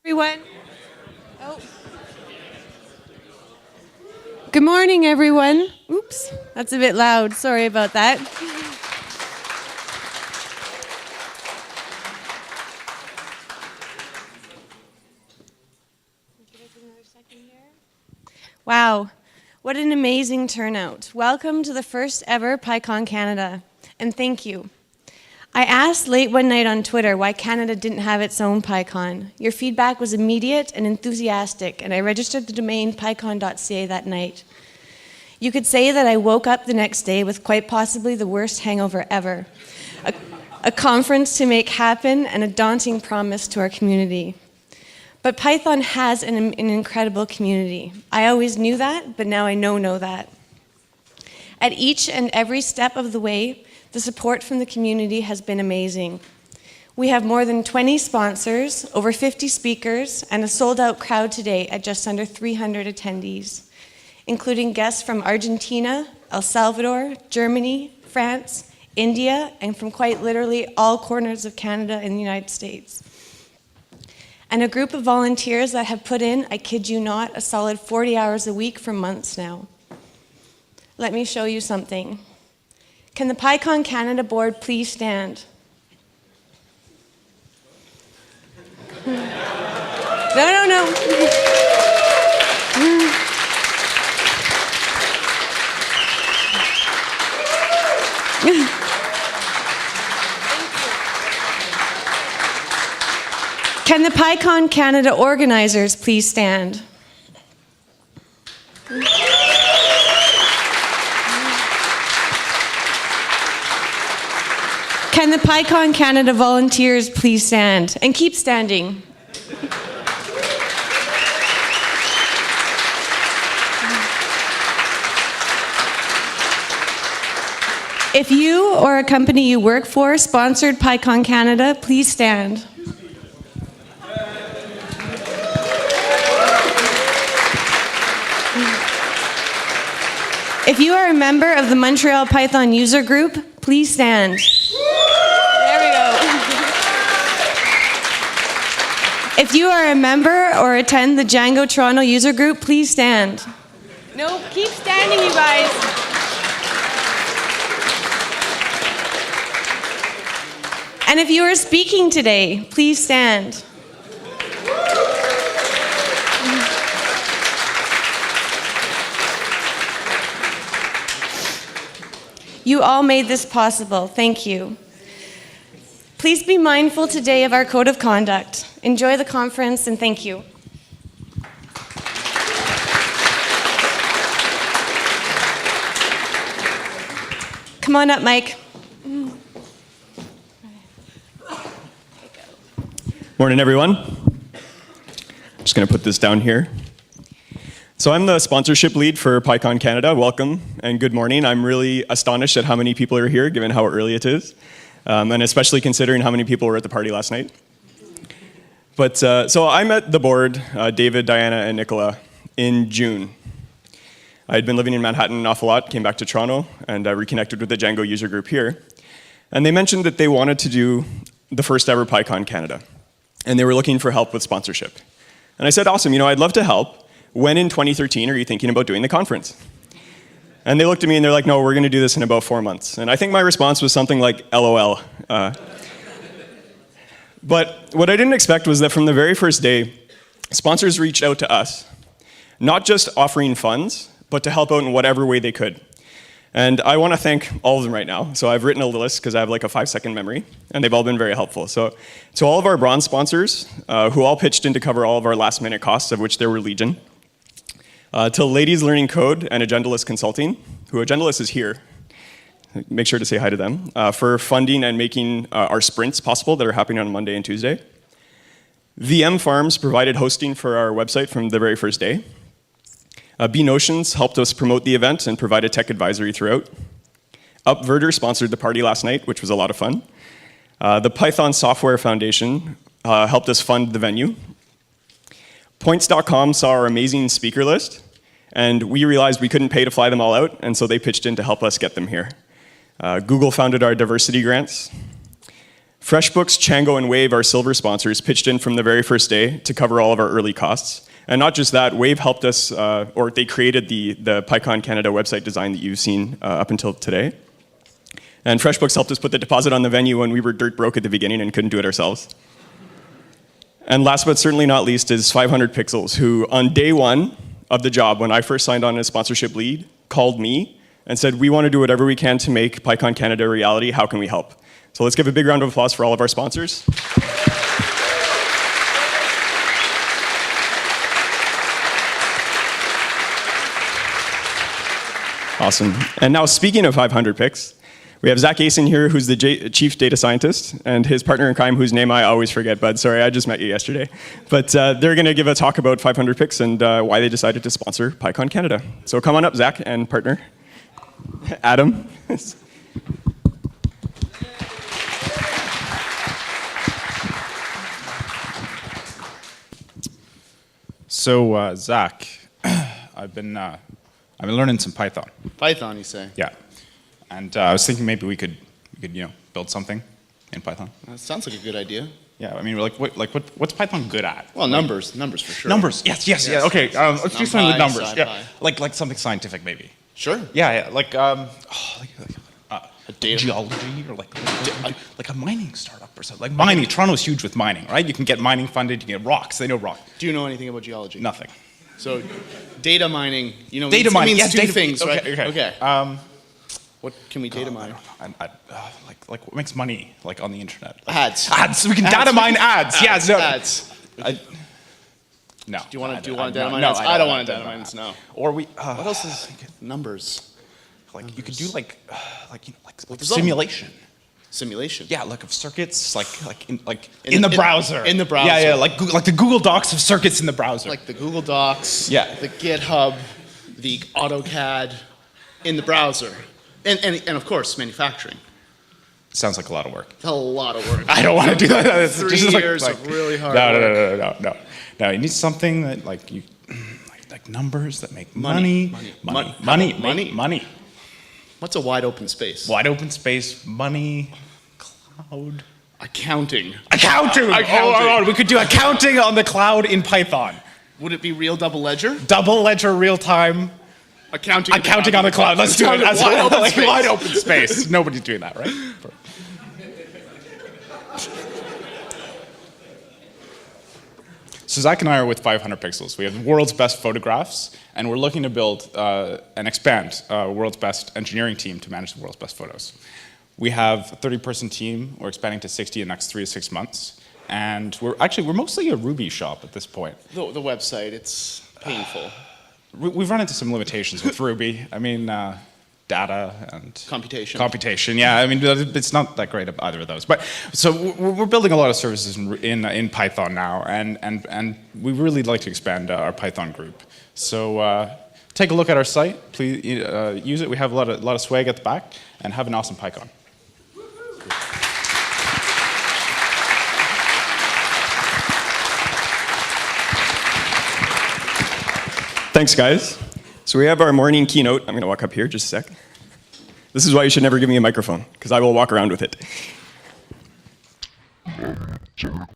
Everyone. Oh. Good morning, everyone. Oops, that's a bit loud. Sorry about that. Wow, what an amazing turnout. Welcome to the first ever PyCon Canada, and thank you. I asked late one night on Twitter why Canada didn't have its own PyCon. Your feedback was immediate and enthusiastic, and I registered the domain pycon.ca that night. You could say that I woke up the next day with quite possibly the worst hangover ever. A conference to make happen and a daunting promise to our community. But Python has an incredible community. I always knew that, but now I know that. At each and every step of the way, the support from the community has been amazing. We have more than 20 sponsors, over 50 speakers, and a sold-out crowd today at just under 300 attendees, including guests from Argentina, El Salvador, Germany, France, India, and from quite literally all corners of Canada and the United States. And a group of volunteers that have put in, I kid you not, a solid 40 hours a week for months now. Let me show you something. Can the PyCon Canada board please stand? No. Can the PyCon Canada organizers please stand? Can the PyCon Canada volunteers please stand? And keep standing. If you or a company you work for sponsored PyCon Canada, please stand. If you are a member of the Montreal Python user group, please stand. There we go. If you are a member or attend the Django Toronto user group, please stand. No, keep standing, you guys. And if you are speaking today, please stand. You all made this possible. Thank you. Please be mindful today of our code of conduct. Enjoy the conference, and thank you. Come on up, Mike. Morning, everyone. I'm just going to put this down here. So I'm the sponsorship lead for PyCon Canada. Welcome and good morning. I'm really astonished at how many people are here, given how early it is, and especially considering how many people were at the party last night. But so I met the board, David, Diana, and Nicola, in June. I had been living in Manhattan an awful lot, came back to Toronto, and I reconnected with the Django user group here. And they mentioned that they wanted to do the first ever PyCon Canada, and they were looking for help with sponsorship. And I said, awesome, I'd love to help. When in 2013 are you thinking about doing the conference? And they looked at me and they're like, no, we're going to do this in about 4 months. And I think my response was something like, LOL. But what I didn't expect was that from the very first day, sponsors reached out to us, not just offering funds, but to help out in whatever way they could. And I want to thank all of them right now. So I've written a list because I have like a 5-second memory, and they've all been very helpful. So to all of our bronze sponsors, who all pitched in to cover all of our last minute costs, of which there were legion, to Ladies Learning Code and Agendalist Consulting, who Agendalist is here. Make sure to say hi to them, for funding and making our sprints possible that are happening on Monday and Tuesday. VM Farms provided hosting for our website from the very first day. B-Notions helped us promote the event and provide a tech advisory throughout. Upverter sponsored the party last night, which was a lot of fun. The Python Software Foundation helped us fund the venue. Points.com saw our amazing speaker list, and we realized we couldn't pay to fly them all out, and so they pitched in to help us get them here. Google founded our diversity grants. FreshBooks, Chango, and Wave, our silver sponsors, pitched in from the very first day to cover all of our early costs. And not just that, Wave helped us, or they created the PyCon Canada website design that you've seen up until today. And FreshBooks helped us put the deposit on the venue when we were dirt broke at the beginning and couldn't do it ourselves. And last but certainly not least is 500 Pixels, who on day one of the job, when I first signed on as sponsorship lead, called me and said, we want to do whatever we can to make PyCon Canada a reality. How can we help? So let's give a big round of applause for all of our sponsors. Awesome. And now speaking of 500 Pix, we have Zach Asen here, who's the chief data scientist, and his partner in crime, whose name I always forget, bud. Sorry, I just met you yesterday. But they're going to give a talk about 500 Pix and why they decided to sponsor PyCon Canada. So come on up, Zach and partner. Adam. So, Zach, I've been learning some Python. Python, you say? Yeah, and I was thinking maybe we could build something in Python. That sounds like a good idea. Yeah, I mean, what's Python good at? Well, numbers for sure. Numbers. Yes. Yeah. Okay, let's do something with numbers. Yeah, like something scientific maybe. Sure. Yeah, like A data. geology or like a mining startup or something. Like mining. Toronto's huge with mining, right? You can get mining funded. You can get rocks. They know rock. Do you know anything about geology? Nothing. So, data mining. You know, Data mining. means Yeah, two things, right? Okay. What can we data mine? Like what makes money like on the internet? Ads. Ads. We can data mine ads. Yeah. No. Ads. No. Do you want to data mine no, ads? I don't want to data mine ads. No. Or we. What else is numbers? Like you could do like simulation. Simulation. Yeah, like of circuits, in the in- browser. in the browser. Yeah, like the Google Docs of circuits in the browser. Like the Google Docs. Yeah. The GitHub, the AutoCAD, in the browser, and of course manufacturing. Sounds like a lot of work. It's a lot of work. I don't want to do that. It's 3 just years of really hard work. No. You need something that like numbers that make money. Money. What's a wide open space? Wide open space, money, cloud. Accounting. Oh, we could do accounting on the cloud in Python. Would it be real double ledger? Double ledger, real time. Accounting on the cloud. Let's do it. That's Wide open space. Wide open space. Nobody's doing that, right? So Zach and I are with 500 Pixels. We have the world's best photographs, and we're looking to build and expand world's best engineering team to manage the world's best photos. We have a 30-person team. We're expanding to 60 in the next 3 to 6 months. And we're mostly a Ruby shop at this point. The website, it's painful. We've run into some limitations with Ruby. I mean, data and computation. Yeah, I mean, it's not that great at either of those. But so we're building a lot of services in Python now, and we really like to expand our Python group. So take a look at our site. Please use it. We have a lot of swag at the back, and have an awesome PyCon. Thanks, guys. So we have our morning keynote. I'm going to walk up here just a sec. This is why you should never give me a microphone, because I will walk around with it.